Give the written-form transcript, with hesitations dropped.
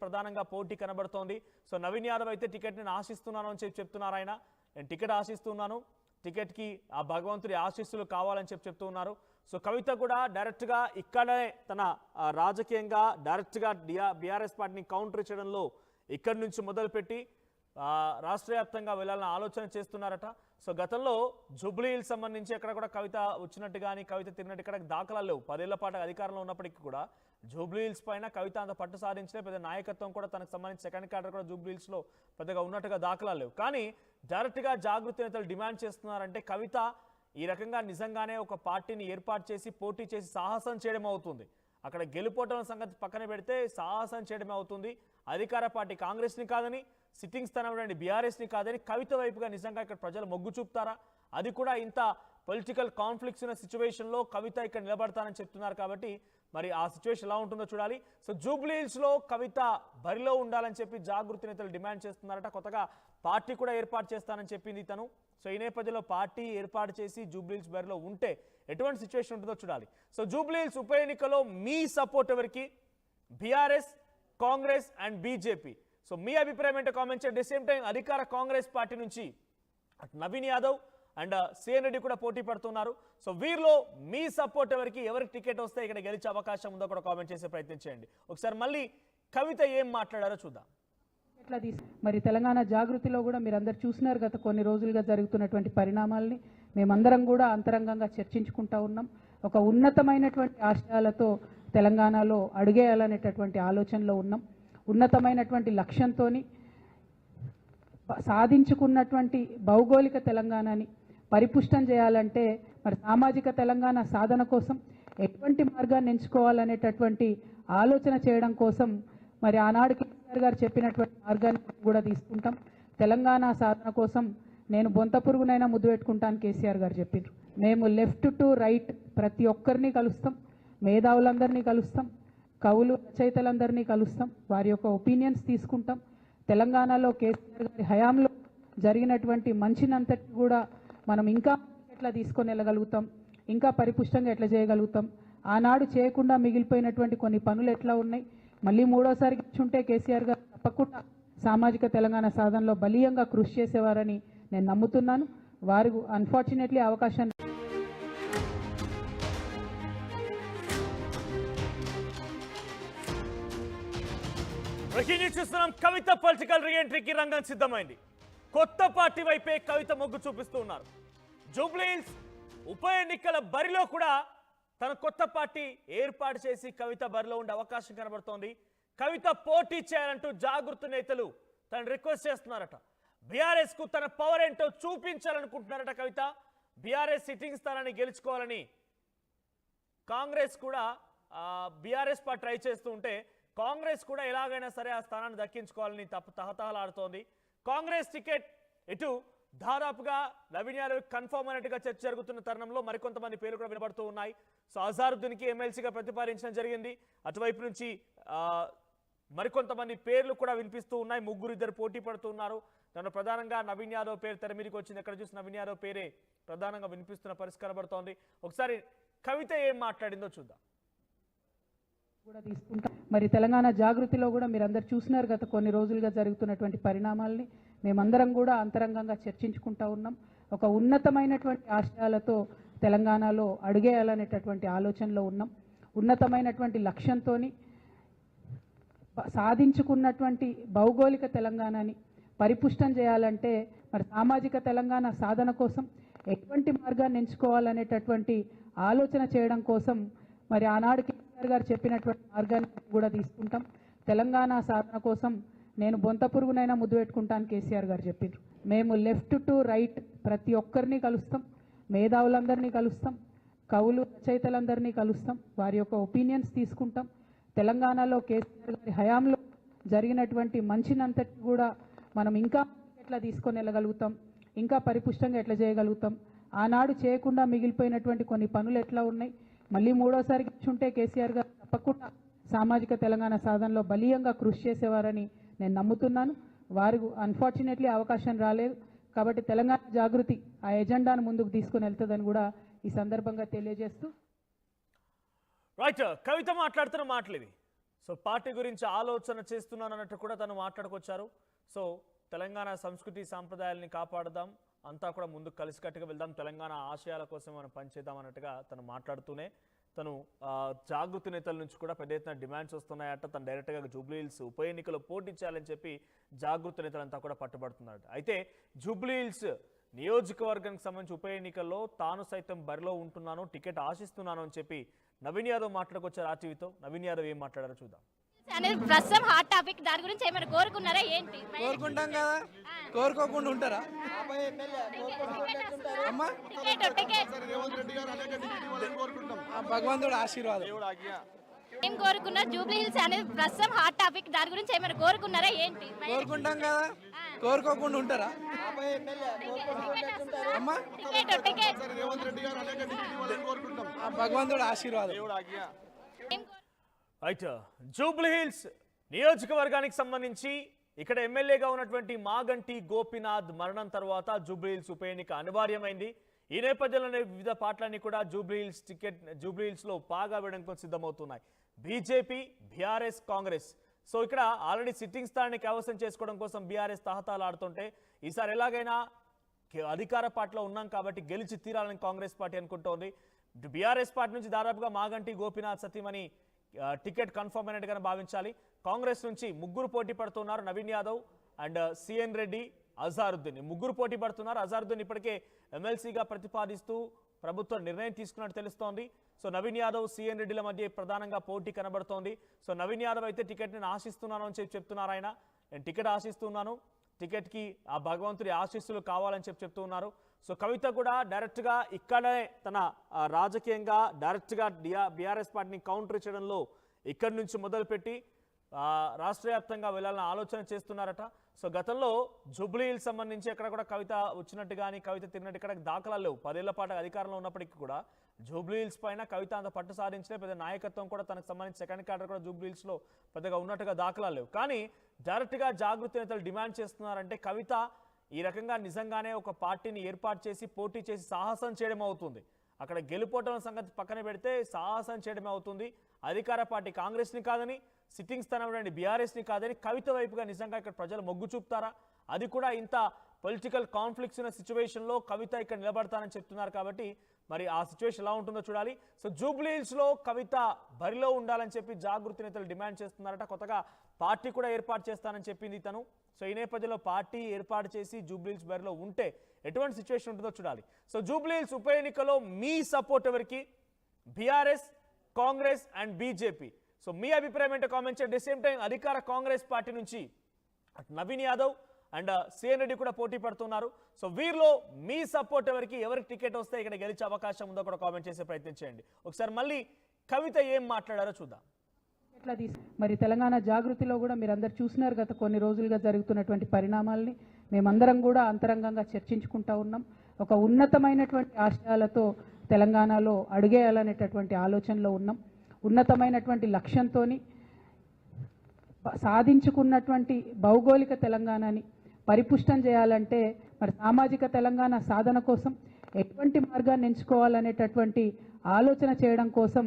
ప్రధానంగా పోటీ కనబడుతోంది. సో నవీన్ యాదవ్ అయితే టికెట్ ని ఆశిస్తున్నాను అని చెప్తున్నారు. ఆయన నేను టికెట్ ఆశిస్తున్నాను, టికెట్ కి ఆ భగవంతుడి ఆశీస్సులు కావాలని చెప్తూ ఉన్నారు. సో కవిత కూడా డైరెక్ట్ గా ఇక్కడే తన రాజకీయంగా డైరెక్ట్ గా బీఆర్ఎస్ పార్టీని కౌంటర్ చేయడంలో ఇక్కడి నుంచి మొదలుపెట్టి రాష్ట్ర వ్యాప్తంగా వెళ్ళాలని ఆలోచన చేస్తున్నారట. సో గతంలో జూబ్లీ హిల్స్ సంబంధించి అక్కడ కూడా కవిత వచ్చినట్టు కానీ కవిత తిరిగినట్టు ఇక్కడ దాఖలాలు లేవు. 10 ఏళ్ల పాటు అధికారంలో ఉన్నప్పటికీ కూడా జూబ్లీ హిల్స్ పైన కవిత అంత పట్టు సాధించలే. పెద్ద నాయకత్వం కూడా తనకు సంబంధించి సెకండ్ క్యాడర్ కూడా జూబ్లీ హిల్స్ లో పెద్దగా ఉన్నట్టుగా దాఖలాలు లేవు. కానీ డైరెక్ట్ గా జాగృతి నేతలు డిమాండ్ చేస్తున్నారంటే కవిత ఈ రకంగా నిజంగానే ఒక పార్టీని ఏర్పాటు చేసి పోటీ చేసి సాహసం చేయడం అవుతుంది. అక్కడ గెలుపోవటం సంగతి పక్కన పెడితే సాహసం చేయడమే అవుతుంది. అధికార పార్టీ కాంగ్రెస్ని కాదని, సిట్టింగ్ స్థానంలో బీఆర్ఎస్ని కాదని కవిత వైపుగా నిజంగా ఇక్కడ ప్రజలు మొగ్గు చూపుతారా? అది కూడా ఇంత పొలిటికల్ కాన్ఫ్లిక్ట్స్ ఉన్న సిచ్యువేషన్లో కవిత ఇక్కడ నిలబడతానని చెప్తున్నారు. కాబట్టి మరి ఆ సిచ్యువేషన్ ఎలా ఉంటుందో చూడాలి. సో జూబ్లీ హిల్స్లో కవిత బరిలో ఉండాలని చెప్పి జాగృతి నేతలు డిమాండ్ చేస్తున్నారట. కొత్తగా పార్టీ కూడా ఏర్పాటు చేస్తానని చెప్పింది తను. సో ఈ నేపథ్యంలో పార్టీ ఏర్పాటు చేసి జూబ్లీ హిల్స్ బరిలో ఉంటే ఎటువంటి సిచ్యువేషన్ ఉంటుందో చూడాలి. సో జూబ్లీ హిల్స్ ఉప ఎన్నికలో మీ సపోర్ట్ ఎవరికి? BRS, Congress and BJP. So మీ అభిప్రాయం ఏంటో కామెంట్ చేయండి. సేమ్ టైం అధికార కాంగ్రెస్ పార్టీ నుంచి నవీన్ యాదవ్ అండ్ సిఎన్ రెడ్డి కూడా పోటీ పడుతున్నారు. సో వీరిలో మీ సపోర్ట్ ఎవరికి టికెట్ వస్తే ఇక్కడ గెలిచే అవకాశం ఉందో కూడా కామెంట్ చేసే ప్రయత్నం చేయండి. ఒకసారి మళ్ళీ కవిత ఏం మాట్లాడారో చూద్దాం. మరి తెలంగాణ జాగృతిలో కూడా మీరు అందరు చూస్తున్నారు గత కొన్ని రోజులుగా జరుగుతున్నటువంటి పరిణామాలని మేమందరం కూడా అంతరంగంగా చర్చించుకుంటా ఉన్నాం. ఒక ఉన్నతమైనటువంటి ఆశయాలతో తెలంగాణలో అడుగేయాలనేటటువంటి ఆలోచనలో ఉన్నాం. ఉన్నతమైనటువంటి లక్ష్యంతో సాధించుకున్నటువంటి భౌగోళిక తెలంగాణని పరిపుష్టం చేయాలంటే మరి సామాజిక తెలంగాణ సాధన కోసం ఎటువంటి మార్గాన్ని ఎంచుకోవాలనేటటువంటి ఆలోచన చేయడం కోసం మరి ఆనాడు కేసీఆర్ గారు చెప్పినటువంటి మార్గాన్ని కూడా తీసుకుంటాం. తెలంగాణ సాధన కోసం నేను బొంత పురుగునైనా ముద్దు పెట్టుకుంటాను కేసీఆర్ గారు చెప్పారు. మేము లెఫ్ట్ టు రైట్ ప్రతి ఒక్కరిని కలుస్తాం, మేధావులందరినీ కలుస్తాం, కవులు రచయితలందరినీ కలుస్తాం, వారి యొక్క ఒపీనియన్స్ తీసుకుంటాం. తెలంగాణలో కేసీఆర్ గారి హయాంలో జరిగినటువంటి మంచినంతటి కూడా మనం ఇంకా ఎట్లా తీసుకొని వెళ్ళగలుగుతాం, ఇంకా పరిపుష్టంగా ఎట్లా చేయగలుగుతాం, ఆనాడు చేయకుండా మిగిలిపోయినటువంటి కొన్ని పనులు ఎట్లా ఉన్నాయి, మళ్ళీ మూడోసారి కూర్చుంటే కేసీఆర్ గారు తప్పకుండా సామాజిక తెలంగాణ సాధనలో బలీయంగా కృషి చేసేవారని నేను నమ్ముతున్నాను. వారు అన్ఫార్చునేట్లీ అవకాశాన్ని చూస్తున్నాం. కవిత పొలిటికల్ రీఎంట్రీకి రంగం సిద్ధమైంది. కొత్త పార్టీ వైపే కవిత మొగ్గు చూపిస్తూ ఉన్నారు. జూబ్లీ హిల్స్ ఉప ఎన్నికల బరిలో కూడా తన కొత్త పార్టీ ఏర్పాటు చేసి కవిత బరిలో ఉండే అవకాశం కనబడుతోంది. కవిత పోటీ చేయాలంటూ జాగృతి నేతలు తను రిక్వెస్ట్ చేస్తున్నారట. బీఆర్ఎస్ కు తన పవర్ ఏంటో చూపించాలనుకుంటున్నారట కవిత. బీఆర్ఎస్ సిట్టింగ్ స్థానాన్ని గెలుచుకోవాలని కాంగ్రెస్ కూడా బీఆర్ఎస్ పార్టీ ట్రై చేస్తూ ఉంటే కాంగ్రెస్ కూడా ఎలాగైనా సరే ఆ స్థానాన్ని దక్కించుకోవాలని తహతహలాడుతోంది. కాంగ్రెస్ టికెట్ ఇటు దాదాపుగా నవీన్ యాదవ్ కన్ఫర్మ్ అయినట్టుగా చర్చ జరుగుతున్న తరుణంలో మరికొంతమంది పేర్లు కూడా వినబడుతూ ఉన్నాయి. సో అజారుద్దీన్కి ఎమ్మెల్సీగా ప్రతిపాదించడం జరిగింది. అటువైపు నుంచి మరికొంతమంది పేర్లు కూడా వినిపిస్తూ ఉన్నాయి. ఇద్దరు పోటీ పడుతున్నారు. దాంట్లో ప్రధానంగా నవీన్ యాదవ్ పేరు తెర మీదకి వచ్చింది. ఎక్కడ చూసి నవీన్ యాదవ్ పేరే ప్రధానంగా వినిపిస్తున్న పరిస్థితి కనబడుతోంది. ఒకసారి కవిత ఏం మాట్లాడిందో చూద్దాం. కూడా తీసుకుంటాం. మరి తెలంగాణ జాగృతిలో కూడా మీరు అందరు చూస్తున్నారు గత కొన్ని రోజులుగా జరుగుతున్నటువంటి పరిణామాలని మేమందరం కూడా అంతరంగంగా చర్చించుకుంటా ఉన్నాం. ఒక ఉన్నతమైనటువంటి ఆశయాలతో తెలంగాణలో అడుగేయాలనేటటువంటి ఆలోచనలో ఉన్నాం. ఉన్నతమైనటువంటి లక్ష్యంతో సాధించుకున్నటువంటి భౌగోళిక తెలంగాణని పరిపుష్టం చేయాలంటే మరి సామాజిక తెలంగాణ సాధన కోసం ఎటువంటి మార్గాన్ని ఎంచుకోవాలనేటటువంటి ఆలోచన చేయడం కోసం మరి ఆనాడు కేసీఆర్ గారు చెప్పినటువంటి మార్గాన్ని కూడా తీసుకుంటాం. తెలంగాణ సాధన కోసం నేను బొంత పురుగునైనా ముద్దు పెట్టుకుంటాను కేసీఆర్ గారు చెప్పారు. మేము లెఫ్ట్ టు రైట్ ప్రతి ఒక్కరిని కలుస్తాం, మేధావులందరినీ కలుస్తాం, కవులు రచయితలందరినీ కలుస్తాం, వారి యొక్క ఒపీనియన్స్ తీసుకుంటాం. తెలంగాణలో కేసీఆర్ గారి హయాంలో జరిగినటువంటి మంచినంతటి కూడా మనం ఇంకా ఎట్లా తీసుకొని వెళ్ళగలుగుతాం, ఇంకా పరిపుష్టంగా ఎట్లా చేయగలుగుతాం, ఆనాడు చేయకుండా మిగిలిపోయినటువంటి కొన్ని పనులు ఎట్లా ఉన్నాయి, మళ్ళీ మూడోసారి కూర్చుంటే కేసీఆర్ గారు తప్పకుండా సామాజిక తెలంగాణ సాధనలో బలీయంగా కృషి చేసేవారని నేను నమ్ముతున్నాను. వారు అన్ఫార్చునేట్లీ అవకాశం రాలేదు. కాబట్టి తెలంగాణ జాగృతి ఆ ఎజెండాను ముందుకు తీసుకుని వెళ్తుందని కూడా ఈ సందర్భంగా తెలియజేస్తూ రైట్ కవిత మాట్లాడుతున్న మాటలు ఇవి. సో పార్టీ గురించి ఆలోచన చేస్తున్నానన్నట్టు కూడా తను మాట్లాడుకొచ్చారు. సో తెలంగాణ సంస్కృతి సాంప్రదాయాలని కాపాడదాం, అంతా కూడా ముందుకు కలిసికట్టుగా వెళ్దాం, తెలంగాణ ఆశయాల కోసం మనం పనిచేద్దాం అన్నట్టుగా తను మాట్లాడుతూనే తను జాగృతి నేతల నుంచి కూడా పెద్ద ఎత్తున డిమాండ్స్ వస్తున్నాయట. తను డైరెక్ట్గా జూబ్లీహిల్స్ ఉప ఎన్నికలో పోటీ చేయాలని చెప్పి జాగృతి నేతలంతా కూడా పట్టుబడుతున్నారట. అయితే జూబ్లీహిల్స్ నియోజకవర్గానికి సంబంధించి ఉప ఎన్నికల్లో తాను సైతం బరిలో ఉంటున్నాను, టికెట్ ఆశిస్తున్నాను అని చెప్పి నవీన్ యాదవ్ మాట్లాడుకొచ్చారు ఆర్టీవీతో. నవీన్ యాదవ్ ఏం మాట్లాడారో చూద్దాం. అనేది ప్రస్తుతం హాట్ టాపిక్. దాని గురించి ఏమైనా కోరుకున్నారా ఏంటి? కోరుకుంటాం కదా, కోరుకోకుండా ఉంటారా? అమ్మా భగవంతుడు ఆశీర్వాదం. ఏం కోరుకున్నారు? జూబ్లీహిల్స్ అనేది ప్రస్తుతం హాట్ టాపిక్. దాని గురించి ఏమైనా కోరుకున్నారా ఏంటి? కోరుకుంటాం కదా, కోరుకోకుండా ఉంటారా? అమ్మా భగవంతుడు ఆశీర్వాదం. అయితే జూబ్లీహిల్స్ నియోజకవర్గానికి సంబంధించి ఇక్కడ ఎమ్మెల్యేగా ఉన్నటువంటి మాగంటి గోపీనాథ్ మరణం తర్వాత జూబ్లీహిల్స్ ఉప ఎన్నిక అనివార్యమైంది. ఈ నేపథ్యంలోనే వివిధ పార్టీలన్నీ కూడా జూబ్లీహిల్స్లో పాగా వేయడానికి సిద్ధమవుతున్నాయి. BJP, BRS, Congress. సో ఇక్కడ ఆల్రెడీ సిట్టింగ్ స్థానాన్ని కైవసం చేసుకోవడం కోసం బీఆర్ఎస్ తహతాలు ఆడుతుంటే ఈసారి ఎలాగైనా అధికార పార్టీలో ఉన్నాం కాబట్టి గెలిచి తీరాలని కాంగ్రెస్ పార్టీ అనుకుంటోంది. బీఆర్ఎస్ పార్టీ నుంచి దాదాపుగా మాగంటి గోపీనాథ్ సతీమణి టికెట్ కన్ఫర్మ్ అయినట్టుగా భావించాలి. కాంగ్రెస్ నుంచి ముగ్గురు పోటీ పడుతున్నారు, నవీన్ యాదవ్ అండ్ సిఎన్ రెడ్డి, అజారుద్దీన్. ముగ్గురు పోటీ పడుతున్నారు. అజారుద్దీన్ ఇప్పటికే ఎమ్మెల్సీగా ప్రతిపాదిస్తూ ప్రభుత్వం నిర్ణయం తీసుకున్నట్టు తెలుస్తోంది. సో నవీన్ యాదవ్, సిఎన్ రెడ్డిల మధ్య ప్రధానంగా పోటీ కనబడుతోంది. సో నవీన్ యాదవ్ అయితే టికెట్ నేను ఆశిస్తున్నాను అని చెప్పి చెప్తున్నారు. ఆయన నేను టికెట్ ఆశిస్తున్నాను, టికెట్కి ఆ భగవంతుడి ఆశీస్సులు కావాలని చెప్పి చెప్తూ ఉన్నారు. సో కవిత కూడా డైరెక్ట్గా ఇక్కడే తన రాజకీయంగా డైరెక్ట్గా బీఆర్ఎస్ పార్టీని కౌంటర్ చేయడంలో ఇక్కడి నుంచి మొదలుపెట్టి రాష్ట్ర వ్యాప్తంగా వెళ్ళాలని ఆలోచన చేస్తున్నారట. సో గతంలో జూబ్లీహిల్స్ సంబంధించి ఎక్కడ కూడా కవిత వచ్చినట్టు కానీ కవిత తిరిగినట్టు ఇక్కడ దాఖలాలు లేవు. 10 ఏళ్ల పాటు అధికారంలో ఉన్నప్పటికీ కూడా జూబ్లీహిల్స్ పైన కవిత అంత పట్టు సాధించిన పెద్ద నాయకత్వం కూడా తనకు సంబంధించి సెకండ్ క్యాడర్ కూడా జూబ్లీహిల్స్లో పెద్దగా ఉన్నట్టుగా దాఖలాలు లేవు. కానీ డైరెక్ట్గా జాగృతి నేతలు డిమాండ్ చేస్తున్నారంటే కవిత ఈ రకంగా నిజంగానే ఒక పార్టీని ఏర్పాటు చేసి పోటీ చేసి సాహసం చేయడం అవుతుంది. అక్కడ గెలుపోవటం సంగతి పక్కన పెడితే సాహసం చేయడమే అవుతుంది. అధికార పార్టీ కాంగ్రెస్ని కాదని, సిట్టింగ్ స్థానంలో బీఆర్ఎస్ని కాదని కవిత వైపుగా నిజంగా ఇక్కడ ప్రజలు మొగ్గు చూపుతారా? అది కూడా ఇంత పొలిటికల్ కాన్ఫ్లిక్ట్స్ ఉన్న సిచ్యువేషన్లో కవిత ఇక్కడ నిలబడతానని చెప్తున్నారు. కాబట్టి మరి ఆ సిచ్యువేషన్ ఎలా ఉంటుందో చూడాలి. సో జూబ్లీహిల్స్లో కవిత బరిలో ఉండాలని చెప్పి జాగృతి నేతలు డిమాండ్ చేస్తున్నారట. కొత్తగా పార్టీ కూడా ఏర్పాటు చేస్తానని చెప్పింది తను. సో ఈ నేపథ్యంలో పార్టీ ఏర్పాటు చేసి జూబ్లీహిల్స్ బరిలో ఉంటే ఎటువంటి సిచ్యువేషన్ ఉంటుందో చూడాలి. సో జూబ్లీహిల్స్ ఉప ఎన్నికలో మీ సపోర్ట్ ఎవరికి? BRS, Congress and BJP. So మీ అభిప్రాయం ఏంటో కామెంట్ చేయండి. సేమ్ టైం అధికార కాంగ్రెస్ పార్టీ నుంచి నవీన్ యాదవ్ అండ్ సిఎన్ రెడ్డి కూడా పోటీ పడుతున్నారు. సో వీరిలో మీ సపోర్ట్ ఎవరికి టికెట్ వస్తే ఇక్కడ గెలిచే అవకాశం ఉందో కూడా కామెంట్ చేసే ప్రయత్నం చేయండి. ఒకసారి మళ్ళీ కవిత ఏం మాట్లాడారో చూద్దాం. మరి తెలంగాణ జాగృతిలో కూడా మీరు అందరు చూసినారు గత కొన్ని రోజులుగా జరుగుతున్నటువంటి పరిణామాలని. మేమందరం కూడా అంతరంగంగా చర్చించుకుంటా ఉన్నాం. ఒక ఉన్నతమైనటువంటి ఆశయాలతో తెలంగాణలో అడుగేయాలనేటటువంటి ఆలోచనలో ఉన్నాం. ఉన్నతమైనటువంటి లక్ష్యంతో సాధించుకున్నటువంటి భౌగోళిక తెలంగాణని పరిపుష్టం చేయాలంటే మరి సామాజిక తెలంగాణ సాధన కోసం ఎటువంటి మార్గాన్ని ఎంచుకోవాలనేటటువంటి ఆలోచన చేయడం కోసం